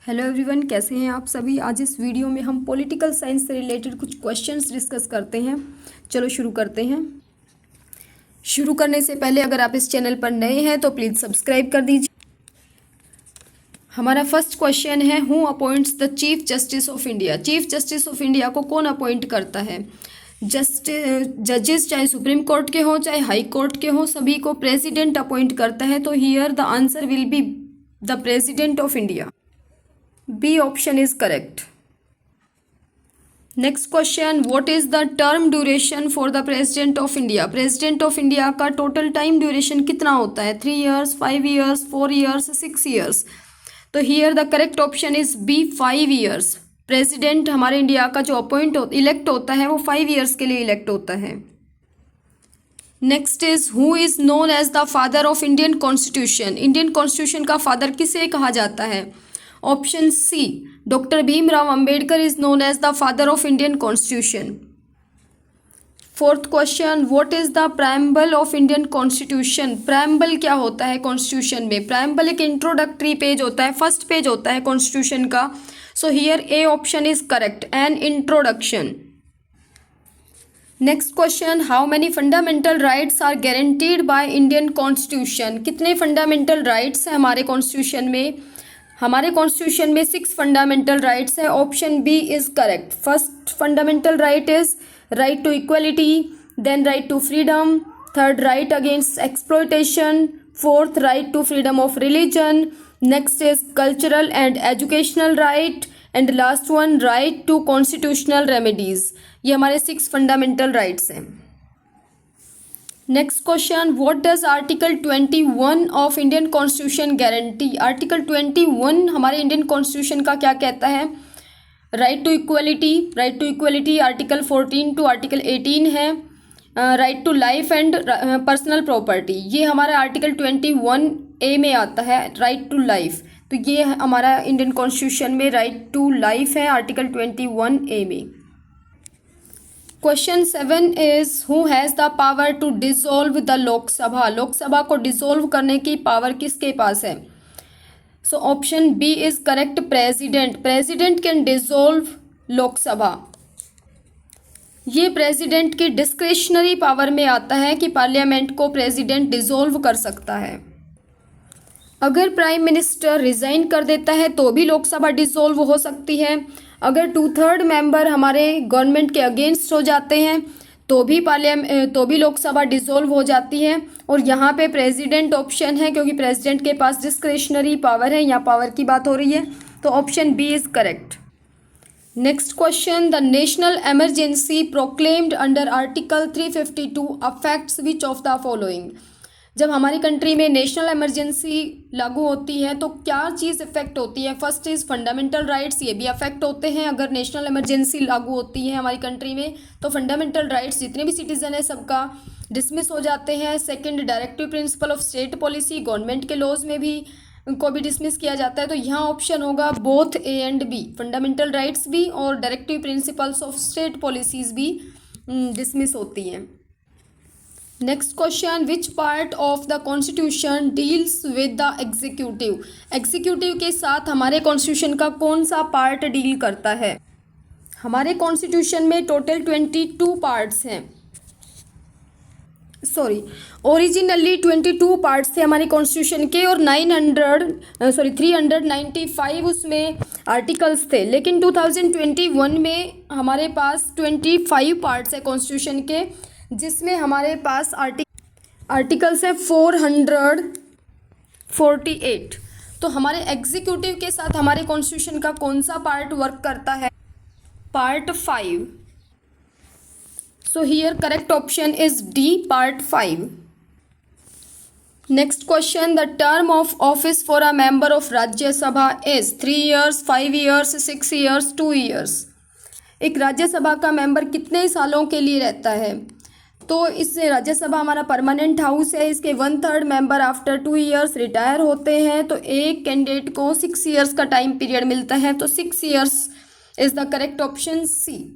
Hello everyone, कैसे हैं आप सभी। आज इस वीडियो में हम पॉलिटिकल साइंस से रिलेटेड कुछ क्वेश्चंस डिस्कस करते हैं। चलो शुरू करते हैं। शुरू करने से पहले अगर आप इस चैनल पर नए हैं तो प्लीज़ सब्सक्राइब कर दीजिए। हमारा फर्स्ट क्वेश्चन है, who appoints the chief justice of India. Chief justice of India को कौन अपॉइंट करता है। जजेस चाहे सुप्रीम कोर्ट के हों चाहे हाई कोर्ट के हों, सभी को प्रेसिडेंट अपॉइंट करता है। तो here the answer will be the president of India. B option is correct. Next question, what is the term duration for the president of India. President of India का total time duration कितना होता है। 3 years, 5 years, 4 years, 6 years. तो here the correct option is B 5 years. President हमारे India का जो elect होता है वो 5 ईयर्स के लिए इलेक्ट होता है। Next is, who is known as the father of Indian constitution. Indian constitution का फादर किसे कहा जाता है। Option C, doctor Bhimrao Ambedkar is known as the father of Indian constitution. Fourth question, what is the preamble of Indian constitution. Preamble क्या होता है constitution में। Preamble एक इंट्रोडक्टरी पेज होता है, फर्स्ट पेज होता है कॉन्स्टिट्यूशन का। So here A option is correct, an introduction. Next question, how many fundamental rights are guaranteed by Indian constitution. कितने फंडामेंटल राइट्स हैं हमारे कॉन्स्टिट्यूशन में। हमारे कॉन्स्टिट्यूशन में 6 फंडामेंटल राइट्स है। Option B is correct. First fundamental right is right to equality, then right to freedom, third right against exploitation, fourth right to freedom of religion, next is cultural and educational right, and last one right to constitutional remedies. ये हमारे 6 fundamental rights हैं। Next question, what does article 21 of Indian constitution guarantee. Article 21 हमारे Indian constitution का क्या कहता है। Right to equality, right to equality article 14 to article 18 है। Right to life and personal property, ये हमारा आर्टिकल 21 ए में आता है, राइट टू लाइफ। तो ये हमारा इंडियन कॉन्स्टिट्यूशन में राइट टू लाइफ है आर्टिकल 21 ए में। Question 7 is, who has the power to dissolve the Lok Sabha. Lok Sabha को डिसॉल्व करने की पावर किसके पास है। So option B is correct, president. President can dissolve Lok Sabha. ये प्रेसिडेंट की डिस्क्रिशनरी पावर में आता है कि पार्लियामेंट को प्रेसिडेंट डिसॉल्व कर सकता है। अगर प्राइम मिनिस्टर रिजाइन कर देता है तो भी लोकसभा डिसॉल्व हो सकती है। अगर 2/3 मेंबर हमारे गवर्नमेंट के अगेंस्ट हो जाते हैं तो भी लोकसभा डिसॉल्व हो जाती है। और यहाँ पे प्रेसिडेंट ऑप्शन है क्योंकि प्रेसिडेंट के पास डिस्क्रिशनरी पावर है, यहाँ पावर की बात हो रही है। तो option B is correct. Next question, the national emergency proclaimed under article 352 affects which of the following. जब हमारी कंट्री में नेशनल इमरजेंसी लागू होती है तो क्या चीज़ इफेक्ट होती है। फर्स्ट इज़ फंडामेंटल राइट्स, ये भी अफेक्ट होते हैं। अगर नेशनल इमरजेंसी लागू होती है हमारी कंट्री में तो फंडामेंटल राइट्स जितने भी सिटीज़न है सबका डिसमिस हो जाते हैं। Second, directive principle of state policy, government के लॉज में भी उनको भी डिसमिस किया जाता है। तो यहाँ ऑप्शन होगा both A and B, fundamental rights भी और directive principles of state policies भी डिसमिस होती हैं। Next question, which part of the constitution deals with the executive. Executive के साथ हमारे कॉन्स्टिट्यूशन का कौन सा पार्ट डील करता है। हमारे कॉन्स्टिट्यूशन में टोटल 22 पार्ट्स हैं। ओरिजिनली 22 पार्ट्स थे हमारे कॉन्स्टिट्यूशन के और 395 उसमें आर्टिकल्स थे। लेकिन 2021 में हमारे पास 25 पार्ट्स है कॉन्स्टिट्यूशन के, जिसमें हमारे पास आर्टिकल्स है 448। तो हमारे एग्जीक्यूटिव के साथ हमारे कॉन्स्टिट्यूशन का कौन सा पार्ट वर्क करता है। Part 5। So here correct option is D, part 5। Next question, the term of office for a member of Rajya Sabha is 3 years, 5 years, 6 years, 2 years. एक राज्यसभा का मेंबर कितने सालों के लिए रहता है। तो इससे राज्यसभा हमारा परमानेंट हाउस है, इसके 1/3 मेंबर आफ्टर 2 ईयर्स रिटायर होते हैं। तो एक कैंडिडेट को 6 ईयर्स का टाइम पीरियड मिलता है। तो 6 years is the correct option C.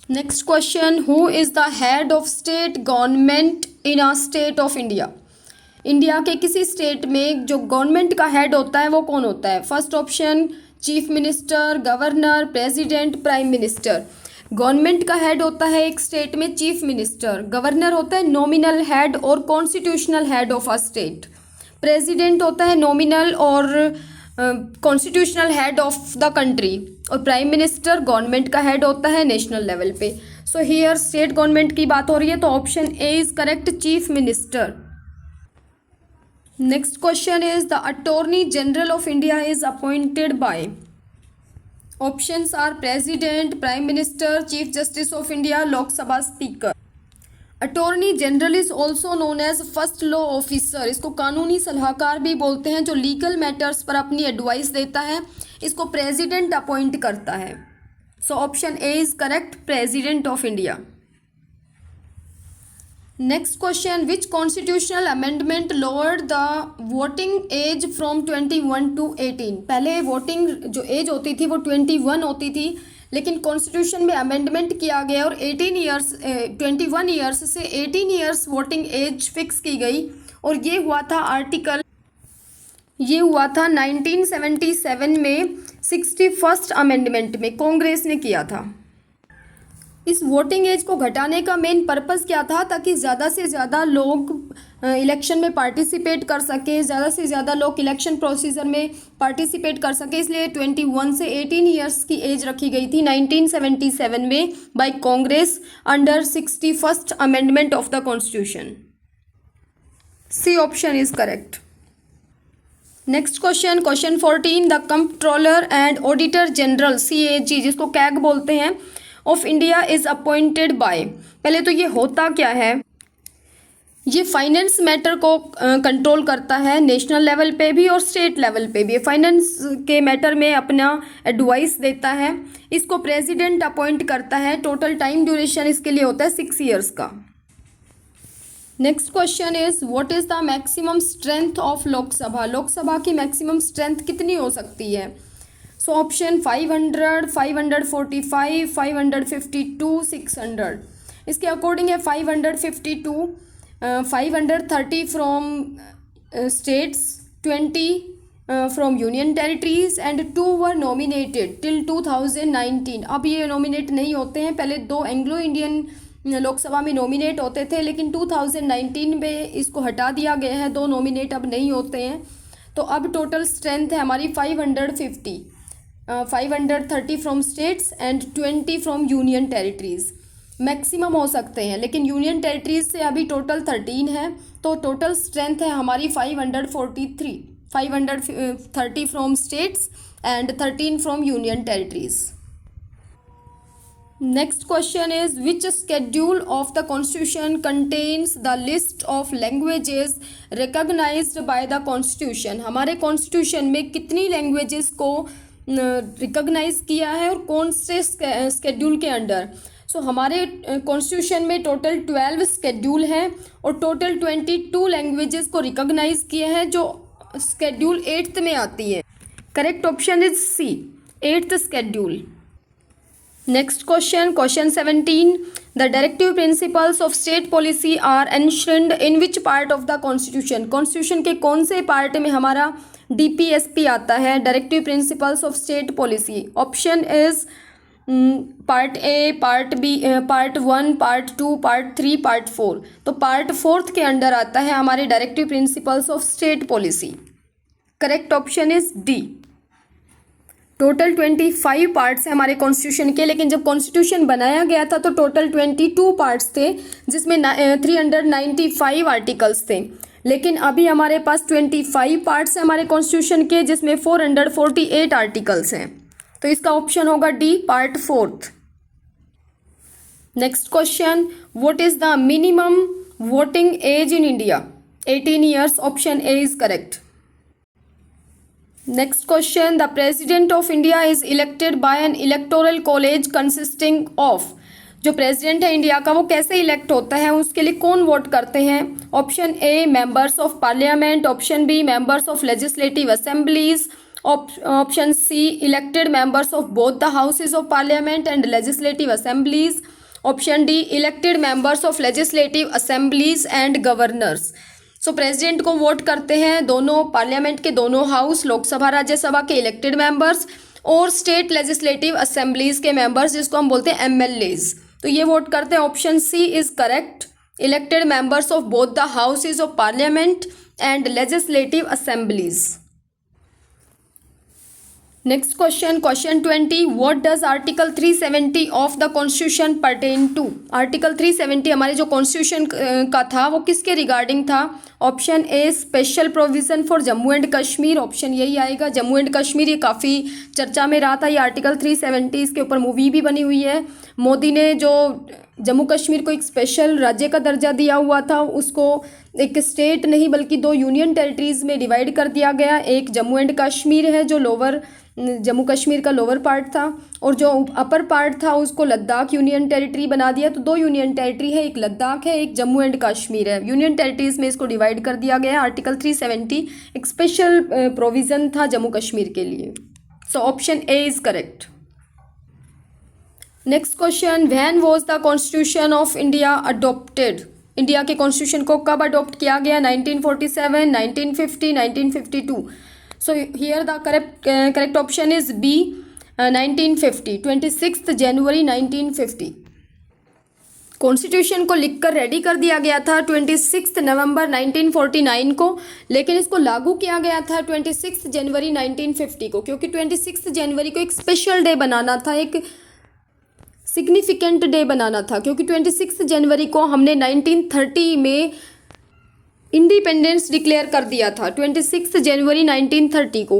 Next question, who is the head of state government in a state of India. India के किसी स्टेट में जो गवर्नमेंट का हेड होता है वो कौन होता है? First option chief minister, governor, president, prime minister. Government का हेड होता है एक स्टेट में चीफ मिनिस्टर, गवर्नर होता है नॉमिनल हेड और constitutional head of a state, president होता है नॉमिनल और constitutional head of the country, और प्राइम मिनिस्टर गवर्नमेंट का हेड होता है नेशनल लेवल पे। सो हियर स्टेट गवर्नमेंट की बात हो रही है, तो option A is correct, chief minister. Next question is the attorney general of India is appointed by. Options are president, prime minister, chief justice of India, Lok Sabha speaker. Attorney general is also known as first law officer. इसको कानूनी सलाहकार भी बोलते हैं, जो legal matters पर अपनी advice देता है। इसको प्रेसिडेंट अपॉइंट करता है। So option A is correct, president of India. Next question, which constitutional amendment lowered the voting age from 21 to 18। पहले वोटिंग जो एज होती थी वो 21 होती थी, लेकिन कॉन्स्टिट्यूशन में अमेंडमेंट किया गया और 21 ईयर्स से 18 ईयर्स वोटिंग एज फिक्स की गई, और ये हुआ था 1977 में 61st अमेंडमेंट में कांग्रेस ने किया था। इस वोटिंग एज को घटाने का मेन पर्पस क्या था? ताकि ज़्यादा से ज़्यादा लोग इलेक्शन में पार्टिसिपेट कर सके, ज़्यादा से ज़्यादा लोग इलेक्शन प्रोसीजर में पार्टिसिपेट कर सके, इसलिए 21 से 18 ईयर्स की एज रखी गई थी 1977 में by Congress under 61st amendment of the constitution. C option is correct. Next question, question 14, the controller and auditor general CAG, जिसको कैग बोलते हैं, of India is appointed by. पहले तो ये होता क्या है? ये फाइनेंस मैटर को कंट्रोल करता है नेशनल लेवल पे भी और स्टेट लेवल पे भी। फाइनेंस के मैटर में अपना एडवाइस देता है। इसको प्रेसिडेंट अपॉइंट करता है। टोटल टाइम ड्यूरेशन इसके लिए होता है 6 ईयर्स का। Next question is what is the maximum strength of Lok Sabha. Lok Sabha की मैक्सिमम स्ट्रेंथ कितनी हो सकती है? So option 500, 545, 552, 600। इसके अकॉर्डिंग है 552, 530 from states, 20 from union territories and 2 were nominated till 2019। अब ये नॉमिनेट नहीं होते हैं, पहले 2 एंग्लो इंडियन लोकसभा में नॉमिनेट होते थे, लेकिन 2019 में इसको हटा दिया गया है, 2 नॉमिनेट अब नहीं होते हैं। तो अब टोटल स्ट्रेंथ है हमारी 550, 530 from states and 20 from union territories. Maximum हो सकते हैं, लेकिन यूनियन टेरिटरीज से अभी टोटल 13 है, तो टोटल स्ट्रेंथ है हमारी 543, 530 from states and 13 from union territories. Next question is which schedule of the constitution contains the list of languages recognised by the constitution. हमारे कॉन्स्टिट्यूशन में कितनी लैंग्वेजेस को रिकॉग्नाइज किया है और कौन से स्केड्यूल के अंडर? सो हमारे कॉन्स्टिट्यूशन में टोटल 12 स्केड्यूल हैं और टोटल 22 लैंग्वेजेस को रिकॉग्नाइज किए हैं, जो स्केड्यूल 8th में आती है। Correct option is C, 8th schedule. Next question, question 17, the directive principles of state policy are enshrined in which part of the constitution. Constitution के कौन से पार्ट में हमारा DPSP आता है, directive principles of state policy? Option is part A, part B, part 1, part 2, part 3, part 4। तो part 4th के under आता है हमारे directive principles of state policy. Correct option is D. Total 25 parts हैं हमारे कॉन्स्टिट्यूशन के, लेकिन जब कॉन्स्टिट्यूशन बनाया गया था तो टोटल 22 पार्ट्स थे, जिसमें 395 आर्टिकल्स थे। लेकिन अभी हमारे पास 25 पार्ट्स हैं हमारे कॉन्स्टिट्यूशन के, जिसमें 448 आर्टिकल्स हैं। तो इसका ऑप्शन होगा D, part 4th। Next question, what is the minimum voting age in India? 18 years. Option A is correct. Next question, the president of India is elected by an electoral college consisting of. जो president है India का वो कैसे elect होता है, उसके लिए कौन वोट करते हैं? Option A members of parliament, option B members of legislative assemblies, option C elected members of both the houses of parliament and legislative assemblies, option D elected members of legislative assemblies and governors. So president को vote करते हैं दोनों parliament के दोनों house, Lok Sabha Rajya Sabha के elected members और state legislative assemblies के members, जिसको हम बोलते हैं एमएलएज। तो ये वोट करते हैं। Option C is correct. Elected members of both the houses of parliament and legislative assemblies. Next question, question 20, what does article 370 of the constitution pertain to. Article 370 हमारे जो कॉन्स्टिट्यूशन का था वो किसके रिगार्डिंग था। Option A special provision for Jammu and Kashmir, option यही आएगा Jammu and Kashmir. ये काफ़ी चर्चा में रहा था ये आर्टिकल 370, इसके ऊपर मूवी भी बनी हुई है। मोदी ने जो जम्मू कश्मीर को एक स्पेशल राज्य का दर्जा दिया हुआ था उसको एक स्टेट नहीं बल्कि 2 यूनियन टेरिटरीज़ में डिवाइड कर दिया गया। एक जम्मू एंड कश्मीर है जो लोअर जम्मू कश्मीर का लोअर पार्ट था, और जो अपर पार्ट था उसको लद्दाख यूनियन टेरिटरी बना दिया। तो 2 यूनियन टेरिटरी है, एक लद्दाख है, एक जम्मू एंड कश्मीर है। यूनियन टेरिटरीज में इसको डिवाइड कर दिया गया। आर्टिकल 370 एक स्पेशल प्रोविज़न था जम्मू कश्मीर के लिए। सो option A is correct. Next question, when was the constitution of India adopted. India के कॉन्स्टिट्यूशन को कब अडोप्ट किया गया। 1947, 1950, 1952। So here the correct option is B, 1950, 26 January 1950। Constitution को लिखकर रेडी कर दिया गया था 26 नवंबर 1949 को, लेकिन इसको लागू किया गया था 26 जनवरी 1950 को, क्योंकि 26 जनवरी को एक स्पेशल डे बनाना था, एक सिग्निफिकेंट डे बनाना था, क्योंकि 26 जनवरी को हमने 1930 में इंडिपेंडेंस डिक्लेयर कर दिया था 26 जनवरी 1930 को।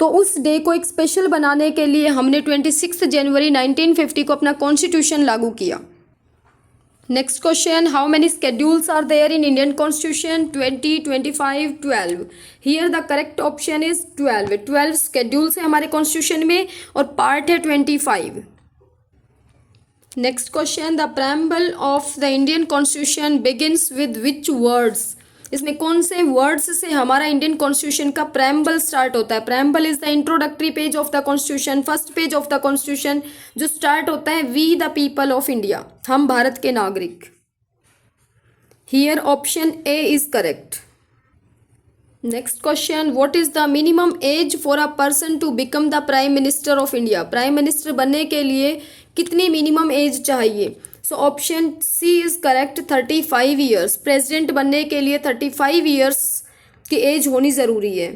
तो उस डे को एक स्पेशल बनाने के लिए हमने 26 जनवरी 1950 को अपना कॉन्स्टिट्यूशन लागू किया। Next question, how many schedules are there in Indian constitution. 20, 25, 12। Here the correct option is 12। 12 schedules है हमारे कॉन्स्टिट्यूशन में और पार्ट है 25। Next question, the preamble of the Indian constitution begins with which words. इसमें कौन से वर्ड्स से हमारा इंडियन कॉन्स्टिट्यूशन का प्रेम्बल स्टार्ट होता है। Preamble is the introductory page of the constitution, first page of the constitution, जो स्टार्ट होता है we the people of India, हम भारत के नागरिक। Here option A is correct. Next question, what is the minimum age for a person to become the prime minister of India. Prime minister बनने के लिए कितनी मिनिमम एज चाहिए। So option C is correct, 35 years. President बनने के लिए 35 years की as होनी ज़रूरी है।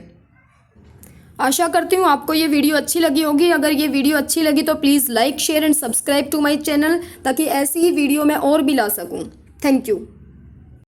आशा करती हूँ आपको ये वीडियो अच्छी लगी होगी। अगर ये वीडियो अच्छी लगी तो please like, share and subscribe to my channel, ताकि ऐसी ही वीडियो मैं और भी ला सकूँ। Thank you.